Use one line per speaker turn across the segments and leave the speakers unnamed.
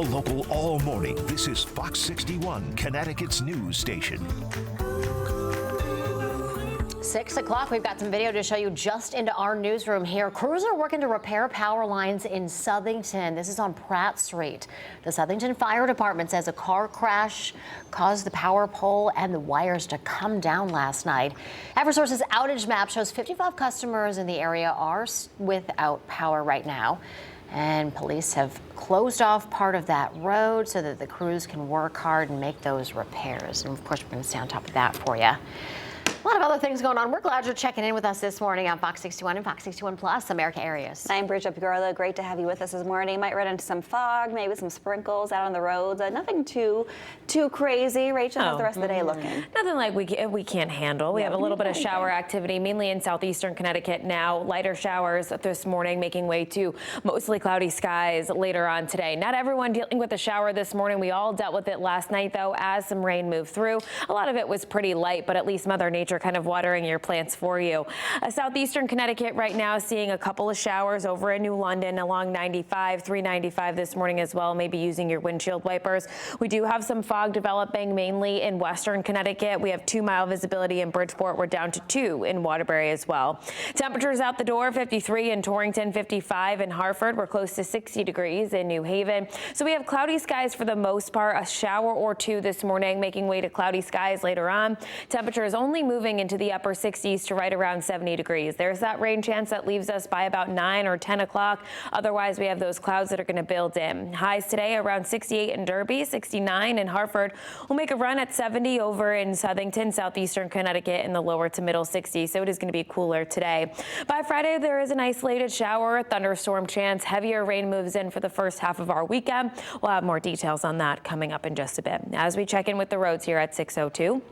Local all morning. This is Fox 61, Connecticut's news station.
6 o'clock, we've got some video to show you just into our newsroom here. Crews are working to repair power lines in Southernington. This is on Pratt Street. The Southernington Fire Department says a car crash caused the power pole and the wires to come down last night. Eversource's outage map shows 55 customers in the area are without power right now. And police have closed off part of that road so that the crews can work hard and make those repairs. And of course, we're going to stay on top of that for you. A lot of other things going on. We're glad you're checking in with us this morning on Fox 61 and Fox 61 Plus, America Areas.
I'm Bridget Pagorla. Great to have you with us this morning. Might run into some fog, maybe some sprinkles out on the roads. Nothing too crazy. Rachel, how's the rest of the day looking?
Nothing like we can't handle. We have a little bit of shower activity, mainly in southeastern Connecticut now. Lighter showers this morning, making way to mostly cloudy skies later on today. Not everyone dealing with a shower this morning. We all dealt with it last night, though, as some rain moved through. A lot of it was pretty light, but at least Mother Nature kind of watering your plants for you. Southeastern Connecticut right now seeing a couple of showers over in New London along 95, 395 this morning as well, maybe using your windshield wipers. We do have some fog developing mainly in western Connecticut. We have 2 mile visibility in Bridgeport. We're down to 2 in Waterberry as well. Temperatures out the door, 53 in Torrington, 55 in Hartford. We're close to 60 degrees in New Haven. So we have cloudy skies for the most part, a shower or two this morning, making way to cloudy skies later on. Temperature is only moving into the upper 60s to right around 70 degrees. There's that rain chance that leaves us by about 9 or 10 o'clock. Otherwise, we have those clouds that are going to build in. Highs today around 68 in Derby, 69 in Hartford. We'll make a run at 70 over in Southington, southeastern Connecticut in the lower to middle 60s. So it is going to be cooler today. By Friday, there is an isolated shower, a thunderstorm chance. Heavier rain moves in for the first half of our weekend. We'll have more details on that coming up in just a bit. As we check in with the roads here at 6:02.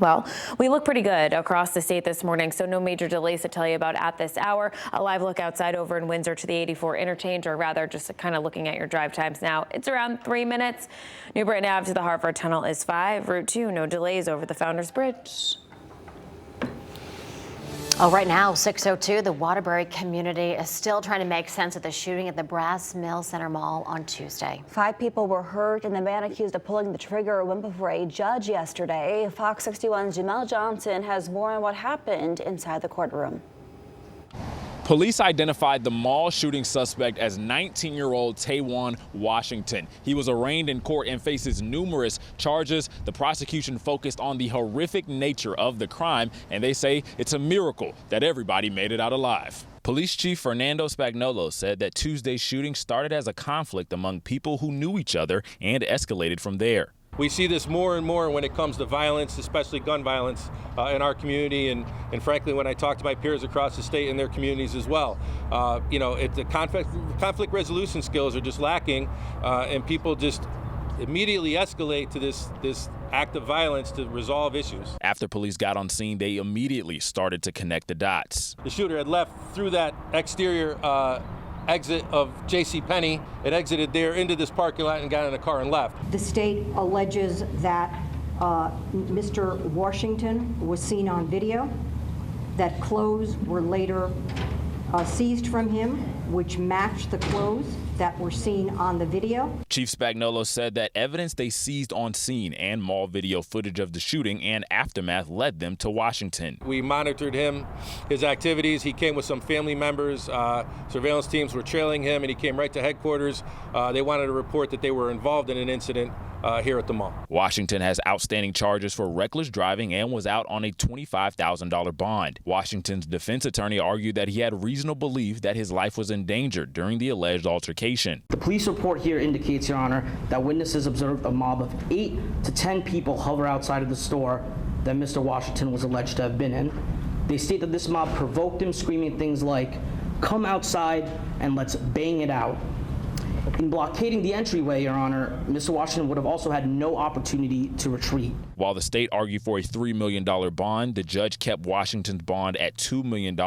Well, we look pretty good across the state this morning, so no major delays to tell you about at this hour. A live look outside over in Windsor to the 84 interchange, or rather just kind of looking at your drive times now. It's around 3 minutes. New Britain Ave to the Hartford Tunnel is 5. Route 2, no delays over the Founders Bridge.
Oh, right now, 6:02, the Waterberry community is still trying to make sense of the shooting at the Brass Mill Center Mall on Tuesday. 5 people were hurt, and the man accused of pulling the trigger went before a judge yesterday. Fox 61's Jamel Johnson has more on what happened inside the courtroom.
Police identified the mall shooting suspect as 19-year-old Taewon Washington. He was arraigned in court and faces numerous charges. The prosecution focused on the horrific nature of the crime, and they say it's a miracle that everybody made it out alive. Police Chief Fernando Spagnolo said that Tuesday's shooting started as a conflict among people who knew each other and escalated from there.
We see this more and more when it comes to violence, especially gun violence in our community, and frankly, when I talk to my peers across the state in their communities as well. The conflict resolution skills are just lacking, and people just immediately escalate to this act of violence to resolve issues.
After police got on scene, they immediately started to connect the dots.
The shooter had left through that exterior exit of JCPenney. It exited there into this parking lot and got in a car and left.
The state alleges that Mr. Washington was seen on video, that clothes were later seized from him, which matched the clothes that were seen on the video.
Chief Spagnolo said that evidence they seized on scene and mall video footage of the shooting and aftermath led them to Washington.
We monitored him, his activities. He came with some family members. Surveillance teams were trailing him, and he came right to headquarters. They wanted to report that they were involved in an incident here at the mall.
Washington has outstanding charges for reckless driving and was out on a $25,000 bond. Washington's defense attorney argued that he had reasonable belief that his life was endangered during the alleged altercation.
The police report here indicates, Your Honor, that witnesses observed a mob of 8 to 10 people hover outside of the store that Mr. Washington was alleged to have been in. They state that this mob provoked him, screaming things like, "Come outside and let's bang it out." In blockading the entryway, Your Honor, Mr. Washington would have also had no opportunity to retreat.
While the state argued for a $3 million bond, the judge kept Washington's bond at $2 million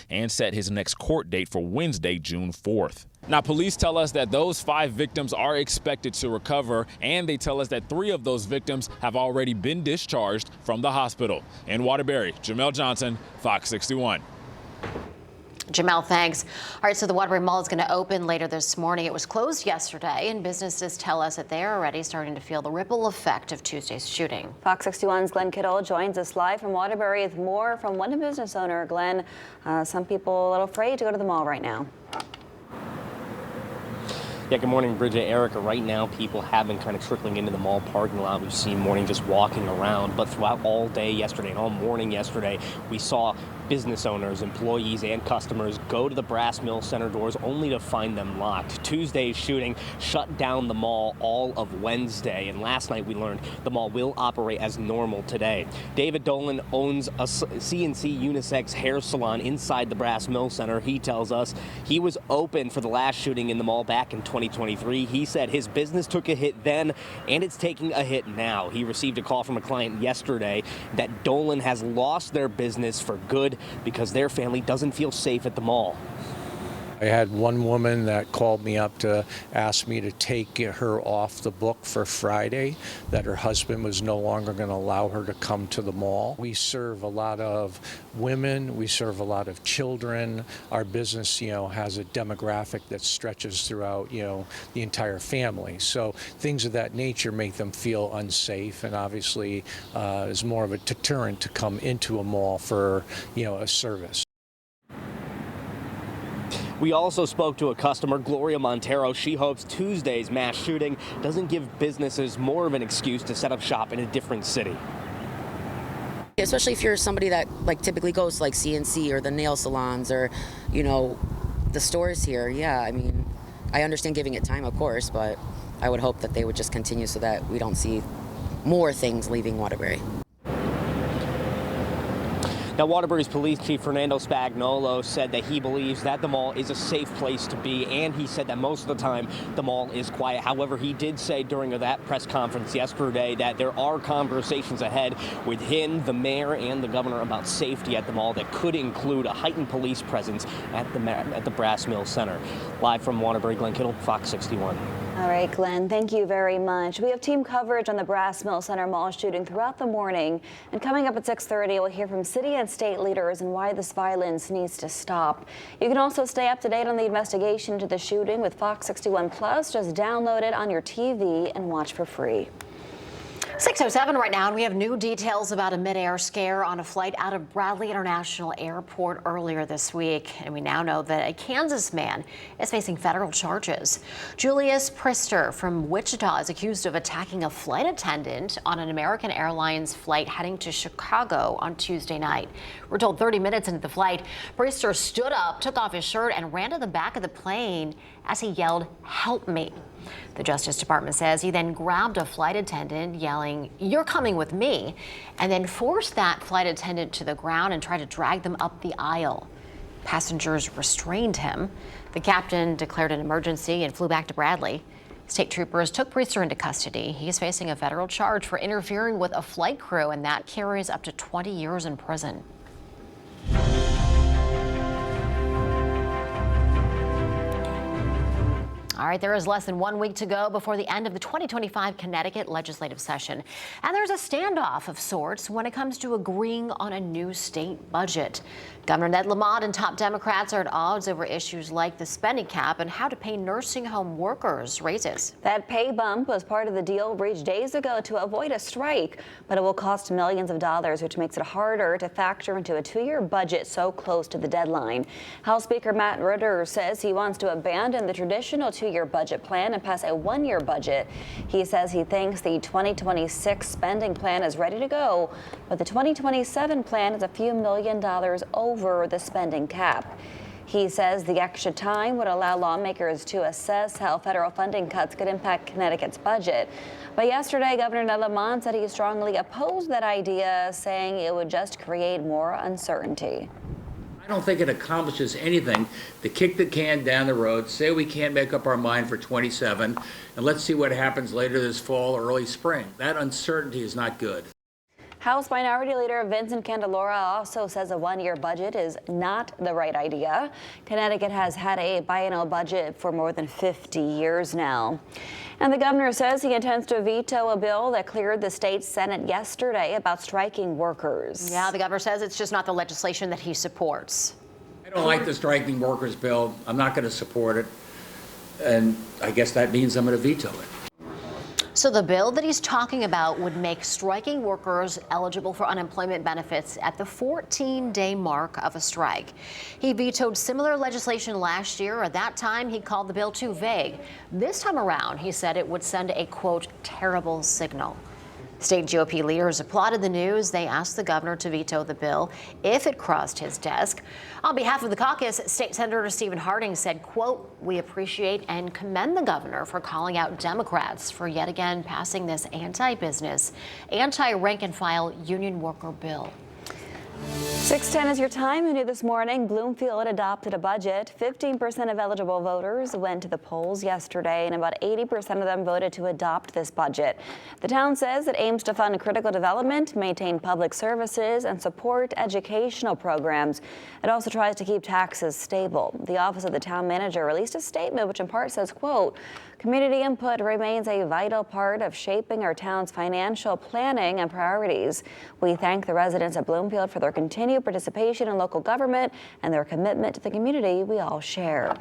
and set his next court date for Wednesday, June 4th. Now, police tell us that those 5 victims are expected to recover, and they tell us that 3 of those victims have already been discharged from the hospital. In Waterberry, Jamel Johnson, Fox 61.
Jamel, thanks. All right, so the Waterberry Mall is going to open later this morning. It was closed yesterday, and businesses tell us that they're already starting to feel the ripple effect of Tuesday's shooting.
Fox 61's Glenn Kittle joins us live from Waterberry with more from one business owner. Glenn, some people a little afraid to go to the mall right now.
Yeah, good morning, Bridget, Erica. Right now, people have been kind of trickling into the mall parking lot. We've seen morning just walking around, but throughout all day yesterday and all morning yesterday, we saw business owners, employees, and customers go to the Brass Mill Center doors only to find them locked. Tuesday's shooting shut down the mall all of Wednesday, and last night we learned the mall will operate as normal today. David Dolan owns a CNC unisex hair salon inside the Brass Mill Center. He tells us he was open for the last shooting in the mall back in 2023. He said his business took a hit then, and it's taking a hit now. He received a call from a client yesterday that Dolan has lost their business for good because their family doesn't feel safe at the mall.
I had one woman that called me up to ask me to take her off the book for Friday, that her husband was no longer going to allow her to come to the mall. We serve a lot of women, we serve a lot of children. Our business, has a demographic that stretches throughout, the entire family. So things of that nature make them feel unsafe, and obviously is more of a deterrent to come into a mall for, a service.
We also spoke to a customer, Gloria Montero. She hopes Tuesday's mass shooting doesn't give businesses more of an excuse to set up shop in a different city.
Especially if you're somebody that typically goes to CNC or the nail salons or, the stores here. Yeah, I mean, I understand giving it time, of course, but I would hope that they would just continue so that we don't see more things leaving Waterberry.
Now, Waterbury's Police Chief Fernando Spagnolo said that he believes that the mall is a safe place to be, and he said that most of the time the mall is quiet. However, he did say during that press conference yesterday that there are conversations ahead with him, the mayor, and the governor about safety at the mall that could include a heightened police presence at the Brass Mill Center. Live from Waterbury, Glenn Kittle, Fox 61.
All right, Glenn, thank you very much. We have team coverage on the Brass Mill Center mall shooting throughout the morning. And coming up at 6:30, we'll hear from city and state leaders and why this violence needs to stop. You can also stay up to date on the investigation into the shooting with Fox 61 Plus. Just download it on your TV and watch for free.
6:07 right now, and we have new details about a mid-air scare on a flight out of Bradley International Airport earlier this week. And we now know that a Kansas man is facing federal charges. Julius Priester from Wichita is accused of attacking a flight attendant on an American Airlines flight heading to Chicago on Tuesday night. We're told 30 minutes into the flight, Priester stood up, took off his shirt, and ran to the back of the plane as he yelled, "Help me." The Justice Department says he then grabbed a flight attendant, yelling, "You're coming with me," and then forced that flight attendant to the ground and tried to drag them up the aisle. Passengers restrained him. The captain declared an emergency and flew back to Bradley. State troopers took Priester into custody. He is facing a federal charge for interfering with a flight crew, and that carries up to 20 years in prison. All right, there is less than 1 week to go before the end of the 2025 Connecticut legislative session. And there's a standoff of sorts when it comes to agreeing on a new state budget. Governor Ned Lamont and top Democrats are at odds over issues like the spending cap and how to pay nursing home workers raises.
That pay bump was part of the deal reached days ago to avoid a strike, but it will cost millions of dollars, which makes it harder to factor into a 2-year budget so close to the deadline. House Speaker Matt Ritter says he wants to abandon the traditional 2-year budget plan and pass a 1-year budget. He says he thinks the 2026 spending plan is ready to go, but the 2027 plan is a few $1 million over the spending cap. He says the extra time would allow lawmakers to assess how federal funding cuts could impact Connecticut's budget. But yesterday, Governor Ned Lamont said he strongly opposed that idea, saying it would just create more uncertainty.
I don't think it accomplishes anything to kick the can down the road, say we can't make up our mind for 27, and let's see what happens later this fall or early spring. That uncertainty is not good.
House Minority Leader Vincent Candelora also says a 1-year budget is not the right idea. Connecticut has had a biennial budget for more than 50 years now. And the governor says he intends to veto a bill that cleared the state Senate yesterday about striking workers.
Yeah, the governor says it's just not the legislation that he supports.
don't like the striking workers bill. I'm not going to support it. And I guess that means I'm going to veto it.
So the bill that he's talking about would make striking workers eligible for unemployment benefits at the 14-day mark of a strike. He vetoed similar legislation last year. At that time, he called the bill too vague. This time around, he said it would send a, quote, terrible signal. State GOP leaders applauded the news. They asked the governor to veto the bill if it crossed his desk. On behalf of the caucus, State Senator Stephen Harding said, quote, we appreciate and commend the governor for calling out Democrats for yet again passing this anti-business, anti-rank-and-file union worker bill.
6:10 is your time. New this morning, Bloomfield adopted a budget. 15% of eligible voters went to the polls yesterday, and about 80% of them voted to adopt this budget. The town says it aims to fund critical development, maintain public services, and support educational programs. It also tries to keep taxes stable. The office of the town manager released a statement which in part says, quote, community input remains a vital part of shaping our town's financial planning and priorities. We thank the residents of Bloomfield for their continued participation in local government and their commitment to the community we all share.